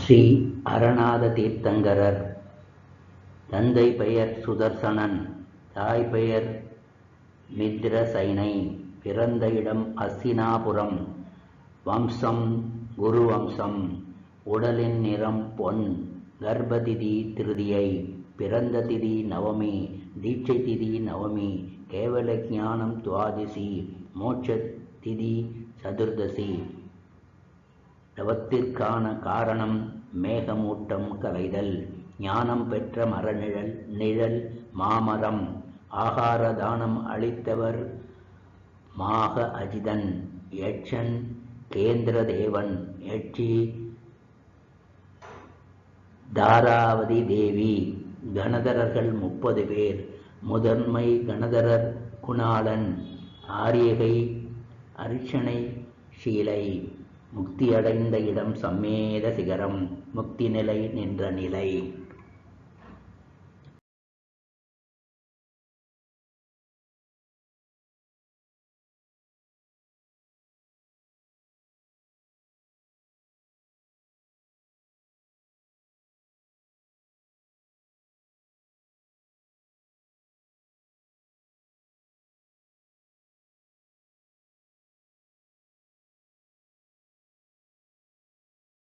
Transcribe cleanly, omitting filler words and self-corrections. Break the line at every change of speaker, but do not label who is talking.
ஸ்ரீ அரணாத தீர்த்தங்கரர். தந்தை பெயர் சுதர்சனன், தாய் பெயர் மித்ரசைனை. பிறந்த இடம் அஸ்தினாபுரம். வம்சம் குரு வம்சம். உடலின் நிறம் பொன். கர்ப்பதிதி திருதியை. பிறந்த திதி நவமி. தீட்சை திதி நவமி. கேவல ஞானம் துவாதசி. மோட்ச திதி சதுர்தசி. தவத்திற்கான காரணம் மேகமூட்டம் கலைதல். ஞானம் பெற்ற மரநிழல் நிழல் மாமரம். ஆகார தானம் அளித்தவர் மாக அஜிதன். யட்சன் கேந்திர தேவன். யட்சி தாராவதி தேவி. கணதரர்கள் 30 பேர். முதன்மை கணதரர் குணாளன். ஆரியகை அரிச்சனை ஷீலை. முக்தியடைந்த இடம் சம்மேத சிகரம். முக்தி நிலை நின்ற நிலை.